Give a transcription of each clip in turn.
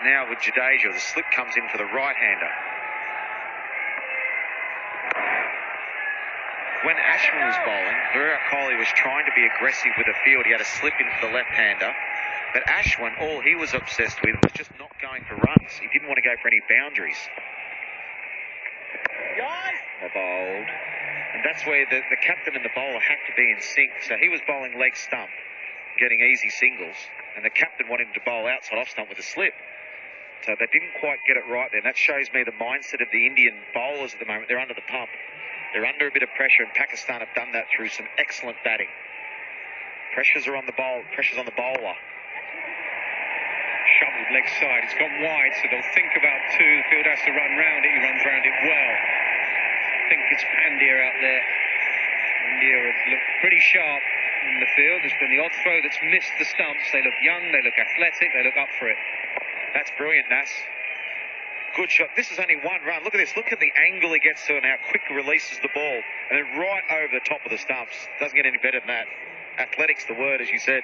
now with Jadeja. The slip comes in for the right-hander. When Ashwin was bowling, Virat Kohli was trying to be aggressive with the field. He had a slip in for the left-hander. But Ashwin, all he was obsessed with was just not going for runs. He didn't want to go for any boundaries. Bowled. And that's where the captain and the bowler have to be in sync. So he was bowling leg stump, getting easy singles. And the captain wanted him to bowl outside off stump with a slip. So they didn't quite get it right there. And that shows me the mindset of the Indian bowlers at the moment. They're under the pump. They're under a bit of pressure, and Pakistan have done that through some excellent batting. Pressures are on the bowl. Pressures on the bowler. Shoveled leg side. It's gone wide, so they'll think about two. The field has to run round it. He runs round it well. I think it's Pandya out there. India have looked pretty sharp in the field. There's been the odd throw that's missed the stumps. They look young, they look athletic, they look up for it. That's brilliant, Nas. Good shot. This is only one run. Look at this. Look at the angle he gets to and how quick he releases the ball. And then right over the top of the stumps. Doesn't get any better than that. Athletics the word, as you said.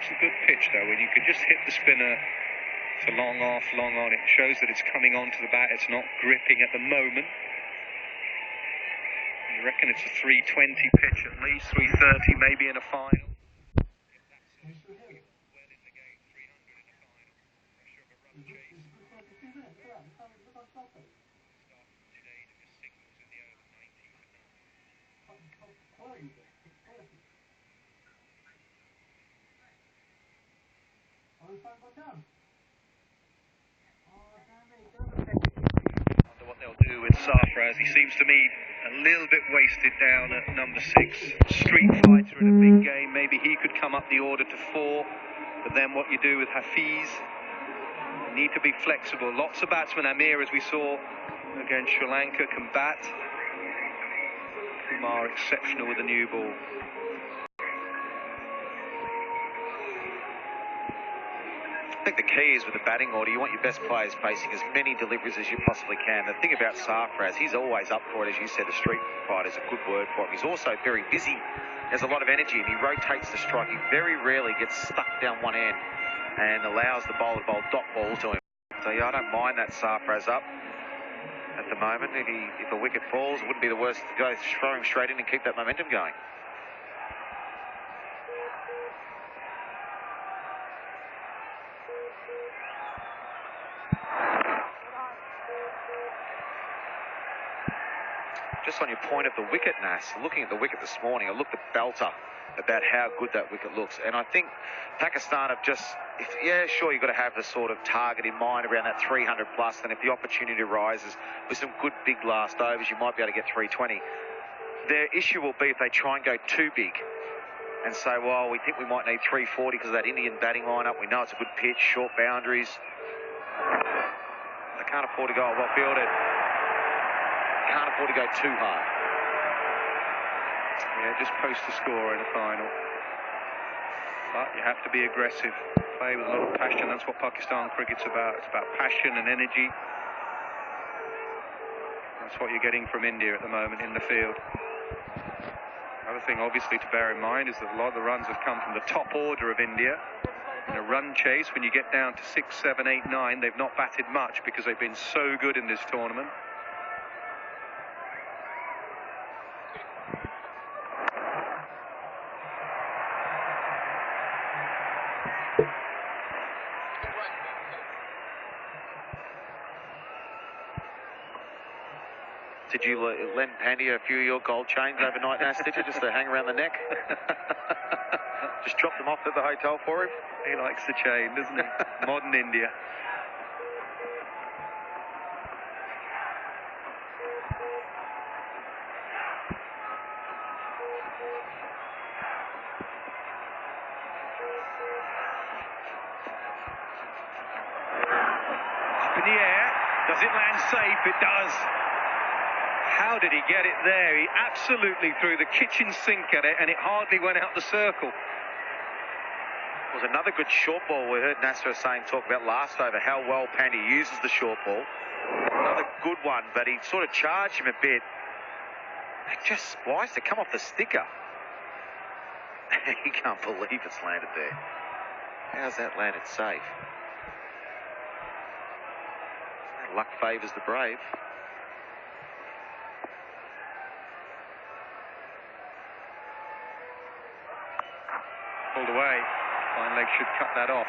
It's a good pitch, though, when you can just hit the spinner for long off, long on. It shows that it's coming onto the bat. It's not gripping at the moment. You reckon it's a 320 pitch at least, 330 maybe in a final. Wonder what they'll do with Sarfraz. He seems to me a little bit wasted down at number 6. Street fighter in a big game. Maybe he could come up the order to 4. But then what you do with Hafiz, you need to be flexible. Lots of batsmen. Amir, as we saw against Sri Lanka, can bat. Kumar exceptional with the new ball. I think the key is with the batting order, you want your best players facing as many deliveries as you possibly can. The thing about Sarfraz, he's always up for it. As you said, the street fighter is a good word for him. He's also very busy. He has a lot of energy and he rotates the strike. He very rarely gets stuck down one end and allows the bowler to bowl dot ball to him. So yeah, I don't mind that Sarfraz up at the moment. If a wicket falls, it wouldn't be the worst to go throw him straight in and keep that momentum going. Just on your point of the wicket, Nas, looking at the wicket this morning, I looked at Belter about how good that wicket looks. And I think Pakistan have just, sure, you've got to have the sort of target in mind around that 300 plus. And if the opportunity arises with some good big last overs, you might be able to get 320. Their issue will be if they try and go too big and say, well, we think we might need 340 because of that Indian batting lineup. We know it's a good pitch, short boundaries. They can't afford to go well fielded. Can't afford to go too hard. Yeah, just post the score in a final. But you have to be aggressive. Play with a lot of passion. That's what Pakistan cricket's about. It's about passion and energy. That's what you're getting from India at the moment in the field. Another thing, obviously, to bear in mind is that a lot of the runs have come from the top order of India. In a run chase, when you get down to 6, 7, 8, 9, they've not batted much because they've been so good in this tournament. Did you lend Pandya a few of your gold chains overnight, Nas, did you, just to hang around the neck? Just drop them off at the hotel for him? He likes the chain, doesn't he? Modern India. Up in the air. Does it land safe? It does. How did he get it there? He absolutely threw the kitchen sink at it, and it hardly went out the circle. It was another good short ball. We heard Nasser talk about last over how well Pandya uses the short ball. Another good one, but he sort of charged him a bit. It just spliced to come off the sticker. He can't believe it's landed there. How's that landed safe? Luck favours the brave. Pulled away. Fine leg should cut that off.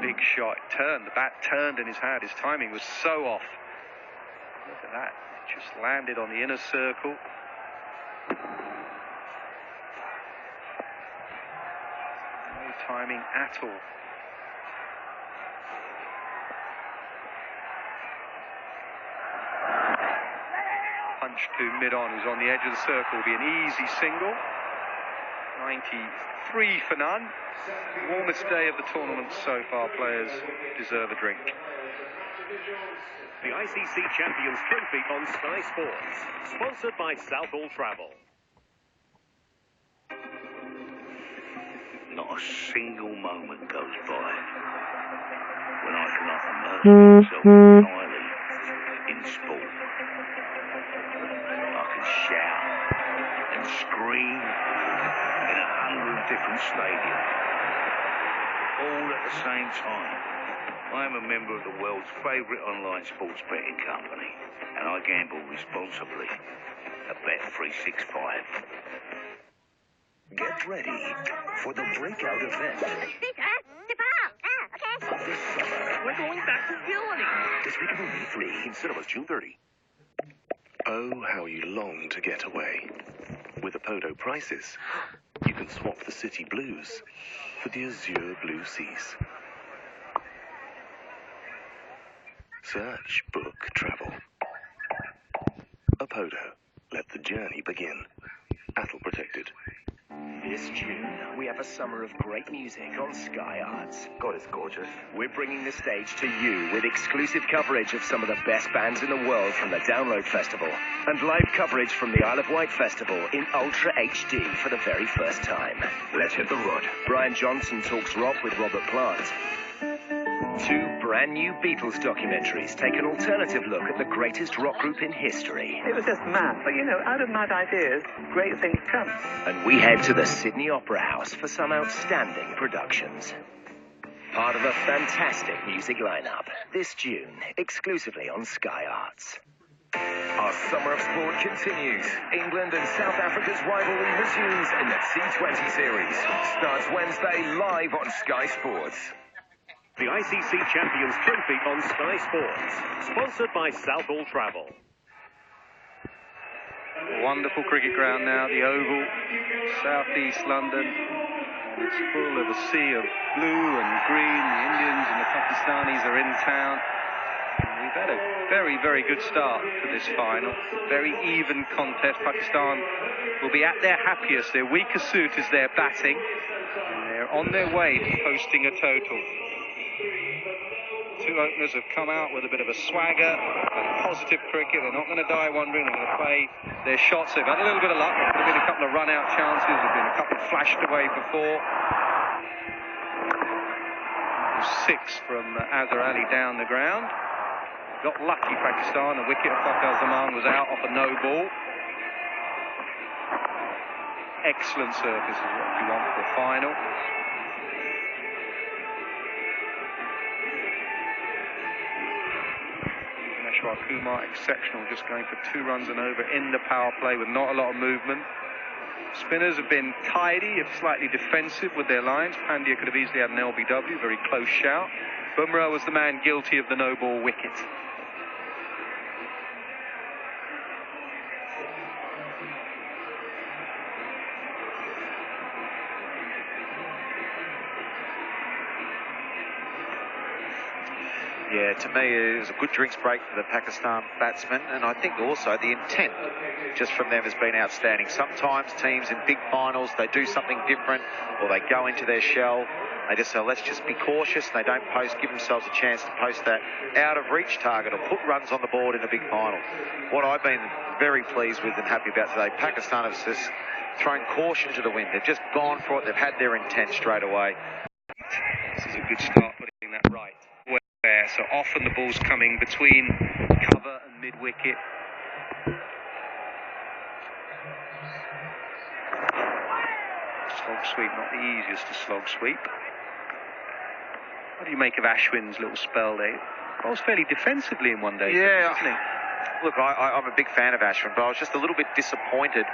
Big shot. It turned. The bat turned in his hand. His timing was so off. Look at that. It just landed on the inner circle. No timing at all. Punch to mid-on. Who's on the edge of the circle. Will be an easy single. 93 for none. Warmest day of the tournament so far. Players deserve a drink. The ICC Champions Trophy on Sky Sports, sponsored by Southall Travel. Not a single moment goes by when I cannot immerse myself entirely in sport. I can shout and scream in 100 different stadiums, all at the same time. I am a member of the world's favourite online sports betting company, and I gamble responsibly at Bet365. Get ready for the breakout event this summer. We're going back to Gilly. Despicable Me 3 in cinemas June 30. Oh, how you long to get away. With Apodo prices, you can swap the city blues for the azure blue seas. Search, book, travel. Apodo. Let the journey begin. Attle protected. This June, we have a summer of great music on Sky Arts. God, it's gorgeous. We're bringing the stage to you with exclusive coverage of some of the best bands in the world from the Download Festival and live coverage from the Isle of Wight Festival in Ultra HD for the very first time. Let's hit the road. Brian Johnson talks rock with Robert Plant. 2 brand new Beatles documentaries take an alternative look at the greatest rock group in history. It was just mad, but out of mad ideas, great things come. And we head to the Sydney Opera House for some outstanding productions. Part of a fantastic music lineup this June, exclusively on Sky Arts. Our summer of sport continues. England and South Africa's rivalry resumes in the T20 series. Starts Wednesday live on Sky Sports. The ICC Champions Trophy on Sky Sports, sponsored by Southall Travel. Wonderful cricket ground now, the Oval, southeast London. And it's full of a sea of blue and green. The Indians and the Pakistanis are in town. And we've had a very, very good start to this final. Very even contest. Pakistan will be at their happiest. Their weakest suit is their batting. And they're on their way to posting a total. 2 openers have come out with a bit of a swagger and positive cricket. They're not going to die wondering. They're going to play their shots. They've had a little bit of luck. There could have been a couple of run-out chances. There have been a couple flashed away before. 6 from Azhar Ali down the ground. Got lucky, Pakistan. The wicket of Fakhar Zaman was out off a no ball. Excellent surface is what you want for a final. Kumar exceptional, just going for 2 runs and over in the power play with not a lot of movement. Spinners have been tidy, if slightly defensive with their lines. Pandya could have easily had an LBW, very close shout. Bumrah was the man guilty of the no-ball wicket. Yeah, to me, it was a good drinks break for the Pakistan batsmen, and I think also the intent just from them has been outstanding. Sometimes teams in big finals, they do something different, or they go into their shell. They just say, let's just be cautious. They don't give themselves a chance to post that out-of-reach target or put runs on the board in a big final. What I've been very pleased with and happy about today, Pakistan have just thrown caution to the wind. They've just gone for it. They've had their intent straight away. This is a good start putting that right. So often the ball's coming between cover and mid-wicket. Slog sweep, not the easiest to slog sweep. What do you make of Ashwin's little spell there? Bowls fairly defensively in one day. Yeah. Isn't he? Look, I'm a big fan of Ashwin, but I was just a little bit disappointed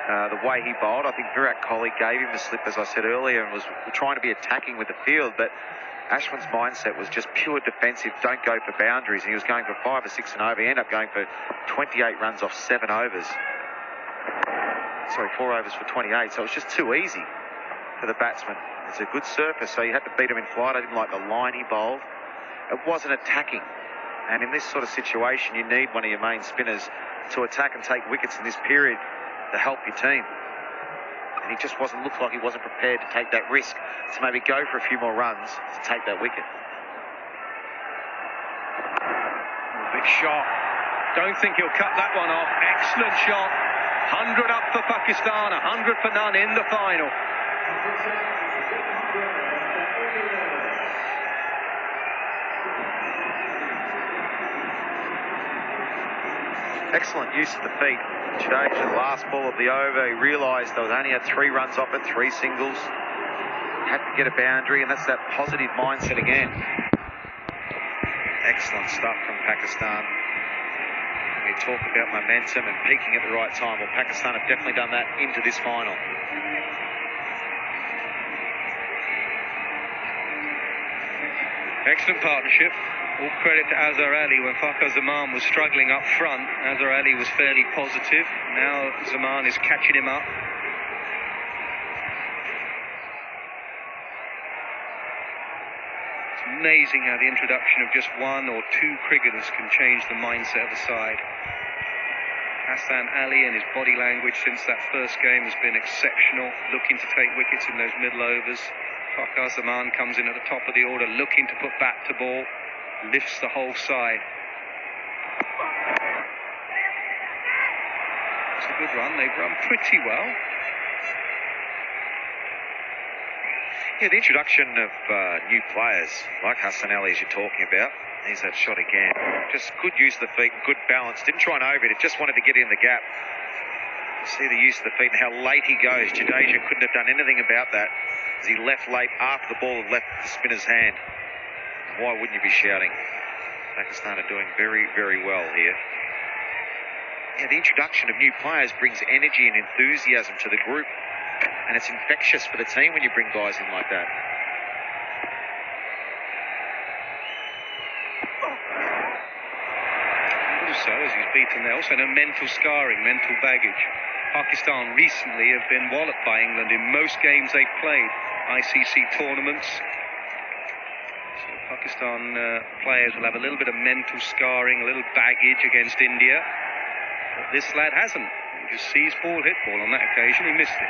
the way he bowled. I think Virat Kohli gave him the slip, as I said earlier, and was trying to be attacking with the field, but Ashwin's mindset was just pure defensive, don't go for boundaries, and he was going for 5 or 6 and over. He ended up going for 28 runs off 7 overs. Sorry, 4 overs for 28, so it was just too easy for the batsman. It's a good surface, so you had to beat him in flight. I didn't like the line he bowled. It wasn't attacking, and in this sort of situation, you need one of your main spinners to attack and take wickets in this period to help your team. And he just looked like he wasn't prepared to take that risk, to maybe go for a few more runs to take that wicket. Big shot. Don't think he'll cut that one off. Excellent shot. 100 up for Pakistan, 100 for none in the final. Excellent use of the feet. Jadeja, the last ball of the over, he realised they only had 3 runs off it, 3 singles. Had to get a boundary, and that's that positive mindset again. Excellent stuff from Pakistan. We talk about momentum and peaking at the right time. Well, Pakistan have definitely done that into this final. Excellent partnership. All credit to Azhar Ali. When Fakhar Zaman was struggling up front, Azhar Ali was fairly positive. Now Zaman is catching him up. It's amazing how the introduction of just 1 or 2 cricketers can change the mindset of the side. Hassan Ali and his body language since that first game has been exceptional, looking to take wickets in those middle overs. Fakhar Zaman comes in at the top of the order, looking to put bat to ball, lifts the whole side. It's a good run. They've run pretty well. Yeah, the introduction of new players like Hassan Ali, as you're talking about. There's that shot again. Just good use of the feet, good balance. Didn't try and overhit it, just wanted to get in the gap. See the use of the feet and how late he goes. Jadeja couldn't have done anything about that, as he left late after the ball had left the spinner's hand. Why wouldn't you be shouting? Pakistan are doing very, very well here. Yeah, the introduction of new players brings energy and enthusiasm to the group, and it's infectious for the team when you bring guys in like that. Also, as he's beaten there, also no mental scarring, mental baggage. Pakistan recently have been walloped by England in most games they've played, ICC tournaments. So Pakistan players will have a little bit of mental scarring, a little baggage against India. But this lad hasn't. He just sees ball, hit ball. On that occasion, he missed it.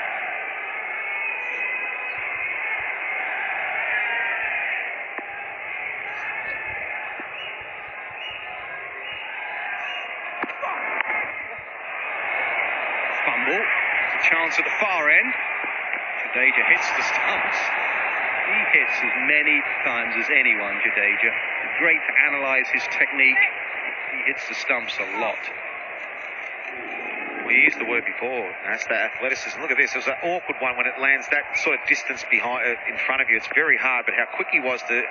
Fumble. There's a chance at the far end. Jadeja hits the stumps. He hits as many times as anyone, Jadeja. Great to analyse his technique. He hits the stumps a lot. We used the word before, that's that athleticism. Look at this, it was an awkward one when it lands that sort of distance behind, in front of you. It's very hard, but how quick he was to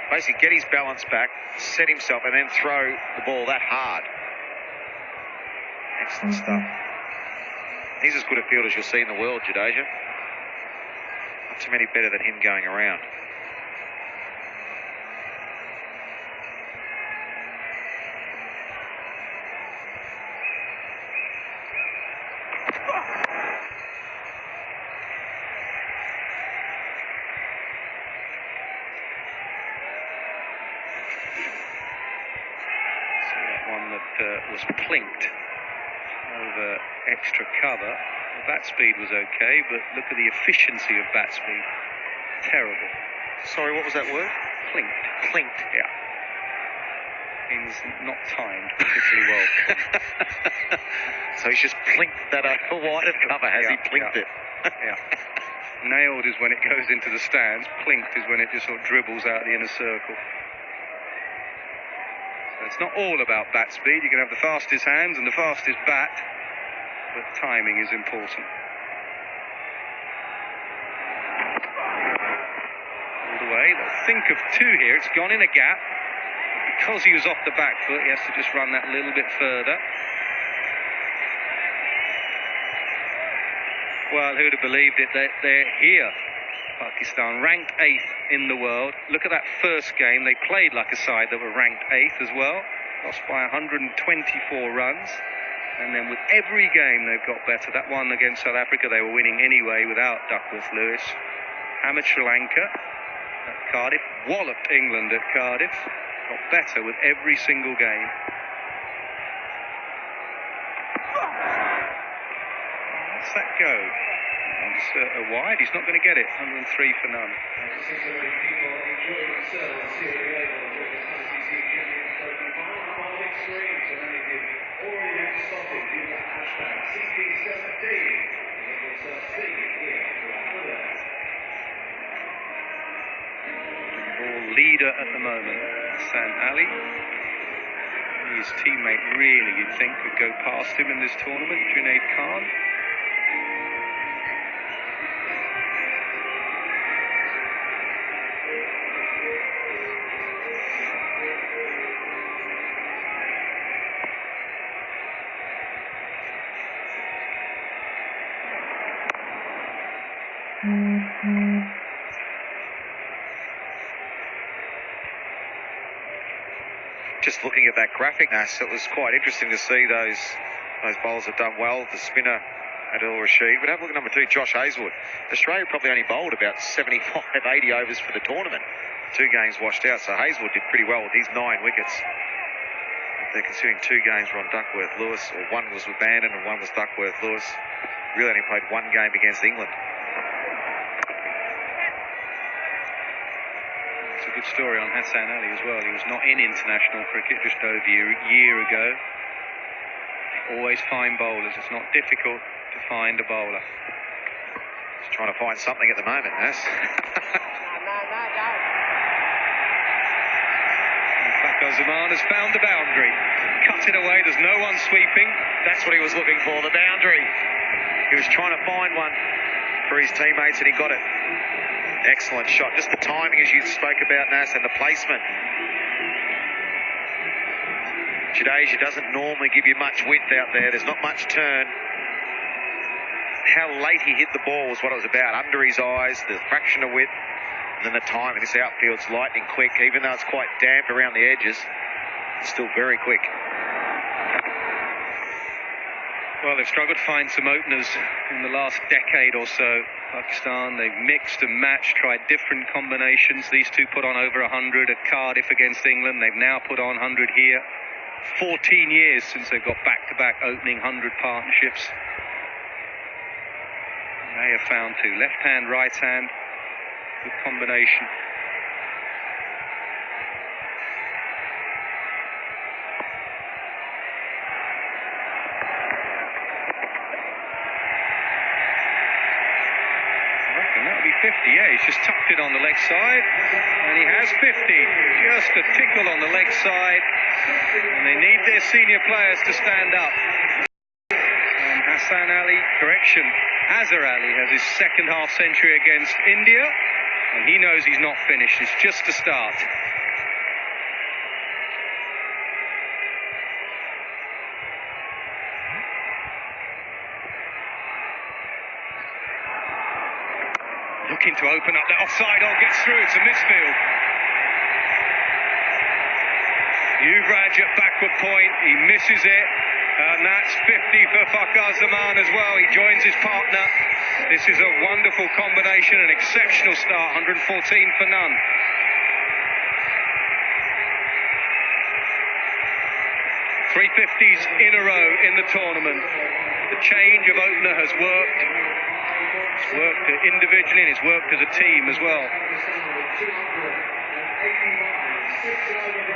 basically get his balance back, set himself, and then throw the ball that hard. Excellent stuff. He's as good a fielder as you'll see in the world, Jadeja. Not too many better than him going around. Was plinked over extra cover. The bat speed was okay, but look at the efficiency of bat speed. Terrible. Sorry, what was that word? Plinked. Plinked. Yeah. means not timed particularly well. So he's just plinked that over wide of cover, has he plinked it? Yeah. Nailed is when it goes into the stands. Plinked is when it just sort of dribbles out the inner circle. So it's not all about bat speed. You can have the fastest hands and the fastest bat, but timing is important. All the way. They'll think of two here. It's gone in a gap. Because he was off the back foot, he has to just run that a little bit further. Well, who'd have believed it? They're here. Pakistan, ranked 8th in the world. Look at that first game. They played like a side that were ranked 8th as well. Lost by 124 runs. And then with every game they've got better. That one against South Africa they were winning anyway without Duckworth-Lewis. Hammered Sri Lanka at Cardiff. Walloped England at Cardiff. Got better with every single game. Let's that go. That's wide. He's not going to get it. 103 for none. Ball leader at the moment, Hassan Ali. His teammate really, you'd think, could go past him in this tournament, Junaid Khan. Just looking at that graphic, Nas, it was quite interesting to see those bowlers have done well. The spinner, Adil Rashid. But have a look at number 2, Josh Hazlewood. Australia probably only bowled about 75, 80 overs for the tournament. 2 games washed out, so Hazlewood did pretty well with his 9 wickets. They're considering 2 games were on Duckworth-Lewis, or 1 was with Bandon and 1 was Duckworth-Lewis. Really only played 1 game against England. It's a good story on Hassan Ali as well. He was not in international cricket just over a year ago. Always find bowlers. It's not difficult to find a bowler. He's trying to find something at the moment, Nas. Fakhar Zaman has found the boundary. Cut it away. There's no one sweeping. That's what he was looking for, the boundary. He was trying to find one for his teammates and he got it. Excellent shot. Just the timing, as you spoke about, Nas, and the placement. Jadeja doesn't normally give you much width out there. There's not much turn. How late he hit the ball was what it was about. Under his eyes, the fraction of width, and then the time. And this outfield's lightning quick, even though it's quite damp around the edges. It's still very quick. Well, they've struggled to find some openers in the last decade or so. Pakistan, they've mixed and matched, tried different combinations. These two put on over 100 at Cardiff against England. They've now put on 100 here. 14 years since they've got back-to-back opening 100 partnerships. They have found 2. Left hand, right hand. Good combination. That'll be 50, yeah, he's just tucked it on the leg side, and he has 50, just a tickle on the leg side, and they need their senior players to stand up. And Hassan Ali, correction, Azhar Ali has his second half century against India, and he knows he's not finished, it's just a start. Looking to open up, that offside gets through, it's a misfield. Yuvraj at backward point, he misses it, and that's 50 for Fakhar Zaman as well. He joins his partner. This is a wonderful combination, an exceptional start, 114 for none. Three 50s in a row in the tournament. The change of opener has worked. It's worked individually and it's worked as a team as well.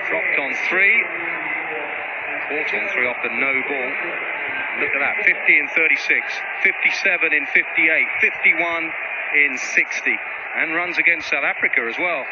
Dropped on 3. Caught on 3 off the no ball. Look at that, 50 in 36, 57 in 58, 51 in 60. And runs against South Africa as well.